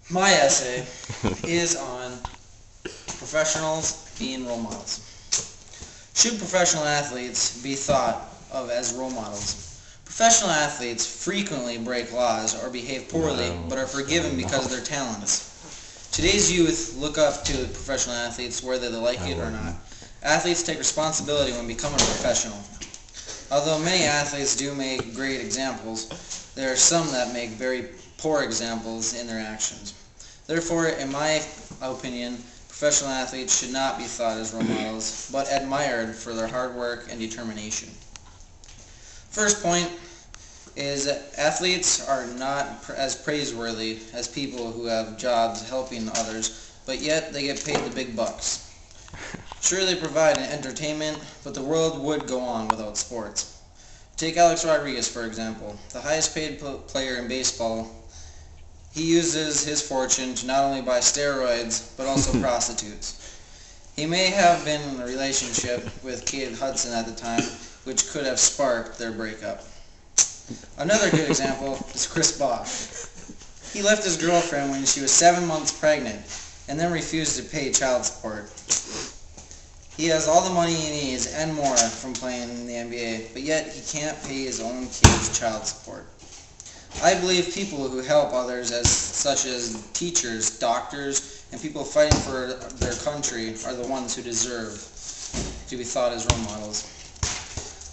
My essay is on professionals being role models. Should professional athletes be thought of as role models? Professional athletes frequently break laws or behave poorly, but are forgiven because of their talents. Today's youth look up to professional athletes whether they like it or not. Athletes take responsibility when becoming a professional. Although many athletes do make great examples, there are some that make very poor examples in their actions. Therefore, in my opinion, professional athletes should not be thought as role models, but admired for their hard work and determination. First point is that athletes are not as praiseworthy as people who have jobs helping others, but yet they get paid the big bucks. Sure, they provide entertainment, but the world would go on without sports. Take Alex Rodriguez, for example, the highest paid player in baseball. He uses his fortune to not only buy steroids, but also prostitutes. He may have been in a relationship with Kate Hudson at the time, which could have sparked their breakup. Another good example is Chris Bosh. He left his girlfriend when she was 7 months pregnant, and then refused to pay child support. He has all the money he needs and more from playing in the NBA, but yet he can't pay his own kids' child support. I believe people who help others, such as teachers, doctors, and people fighting for their country, are the ones who deserve to be thought as role models.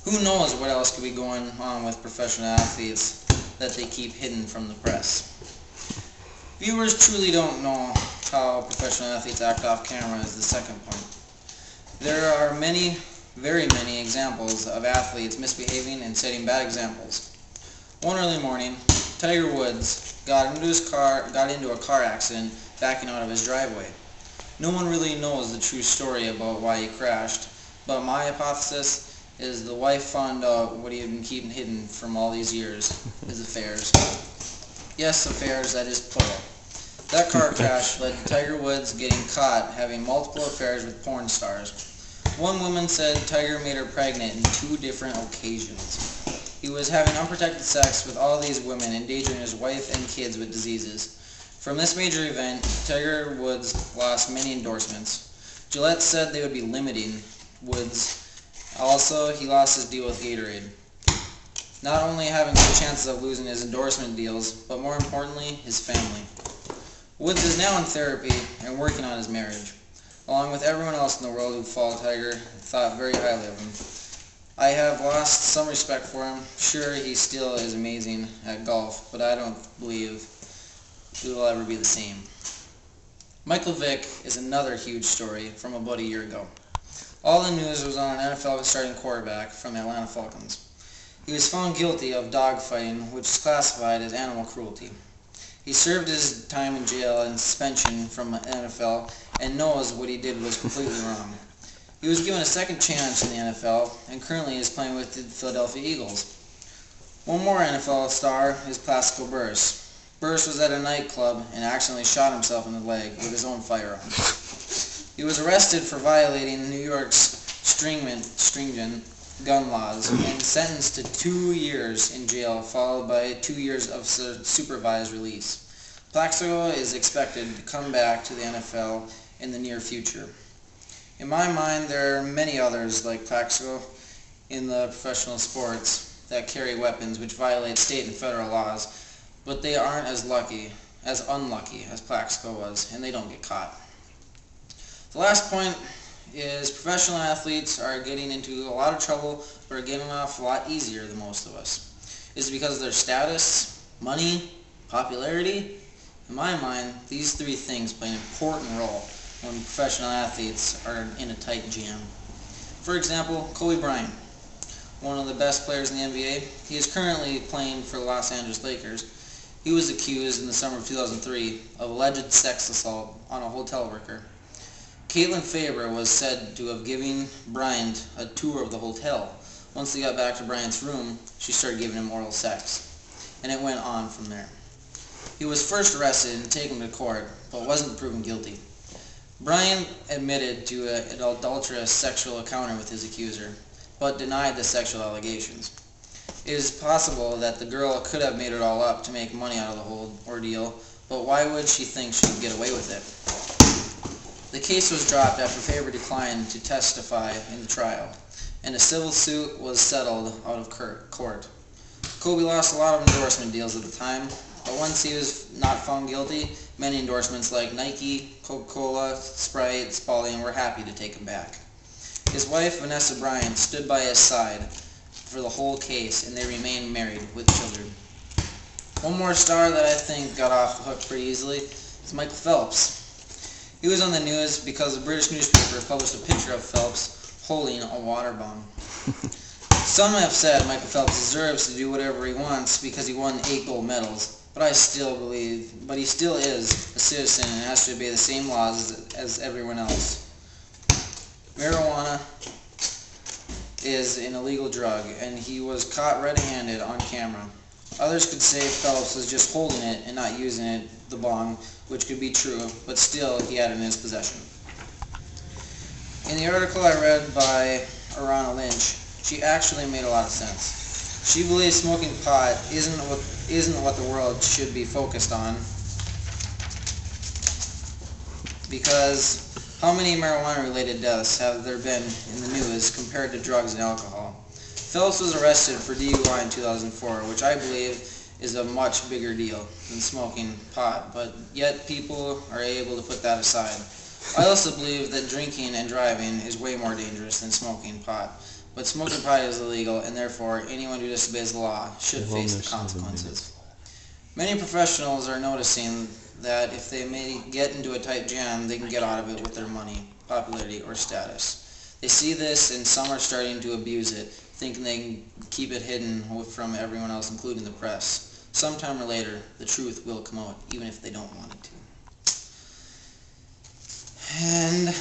Who knows what else could be going on with professional athletes that they keep hidden from the press. Viewers truly don't know how professional athletes act off camera is the second point. There are many, very many examples of athletes misbehaving and setting bad examples. One early morning, Tiger Woods got into a car accident backing out of his driveway. No one really knows the true story about why he crashed, but my hypothesis is the wife found out what he had been keeping hidden from all these years, his affairs. Yes, affairs, that is plural. That car crash led to Tiger Woods getting caught having multiple affairs with porn stars. One woman said Tiger made her pregnant in 2 different occasions. He was having unprotected sex with all these women, endangering his wife and kids with diseases. From this major event, Tiger Woods lost many endorsements. Gillette said they would be limiting Woods. Also, he lost his deal with Gatorade. Not only having good chances of losing his endorsement deals, but more importantly, his family. Woods is now in therapy and working on his marriage, along with everyone else in the world who followed Tiger and thought very highly of him. I have lost some respect for him. Sure, he still is amazing at golf, but I don't believe he will ever be the same. Michael Vick is another huge story from about a year ago. All the news was on an NFL starting quarterback from the Atlanta Falcons. He was found guilty of dogfighting, which is classified as animal cruelty. He served his time in jail and suspension from the NFL and knows what he did was completely wrong. He was given a second chance in the NFL and currently is playing with the Philadelphia Eagles. One more NFL star is Plaxico Burress. Burress was at a nightclub and accidentally shot himself in the leg with his own firearm. He was arrested for violating New York's stringent gun laws and sentenced to 2 years in jail, followed by 2 years of supervised release. Plaxico is expected to come back to the NFL in the near future. In my mind, there are many others like Plaxico in the professional sports that carry weapons which violate state and federal laws, but they aren't as unlucky as Plaxico was, and they don't get caught. The last point is professional athletes are getting into a lot of trouble but are getting off a lot easier than most of us. Is it because of their status, money, popularity? In my mind, these 3 things play an important role when professional athletes are in a tight jam. For example, Kobe Bryant, one of the best players in the NBA. He is currently playing for the Los Angeles Lakers. He was accused in the summer of 2003 of alleged sex assault on a hotel worker. Caitlin Faber was said to have given Bryant a tour of the hotel. Once they got back to Bryant's room, she started giving him oral sex, and it went on from there. He was first arrested and taken to court, but wasn't proven guilty. Bryant admitted to an adulterous sexual encounter with his accuser, but denied the sexual allegations. It is possible that the girl could have made it all up to make money out of the whole ordeal, but why would she think she could get away with it? The case was dropped after Faber declined to testify in the trial, and a civil suit was settled out of court. Kobe lost a lot of endorsement deals at the time, but once he was not found guilty, many endorsements like Nike, Coca-Cola, Sprite, Spalding were happy to take him back. His wife, Vanessa Bryant, stood by his side for the whole case, and they remained married with children. One more star that I think got off the hook pretty easily is Michael Phelps. He was on the news because a British newspaper published a picture of Phelps holding a water bomb. Some have said Michael Phelps deserves to do whatever he wants because he won 8 gold medals, but he still is a citizen and has to obey the same laws as everyone else. Marijuana is an illegal drug, and he was caught red-handed on camera. Others could say Phelps was just holding it and not using it, the bong, which could be true, but still he had it in his possession. In the article I read by Arana Lynch, she actually made a lot of sense. She believes smoking pot isn't what the world should be focused on, because how many marijuana-related deaths have there been in the news compared to drugs and alcohol? Phelps was arrested for DUI in 2004, which I believe is a much bigger deal than smoking pot, but yet people are able to put that aside. I also believe that drinking and driving is way more dangerous than smoking pot, but smoking pot is illegal, and therefore anyone who disobeys the law should face the consequences. Many professionals are noticing that if they may get into a tight jam, they can get out of it with their money, popularity, or status. They see this, and some are starting to abuse it, thinking they can keep it hidden from everyone else, including the press. Sometime or later, the truth will come out, even if they don't want it to. And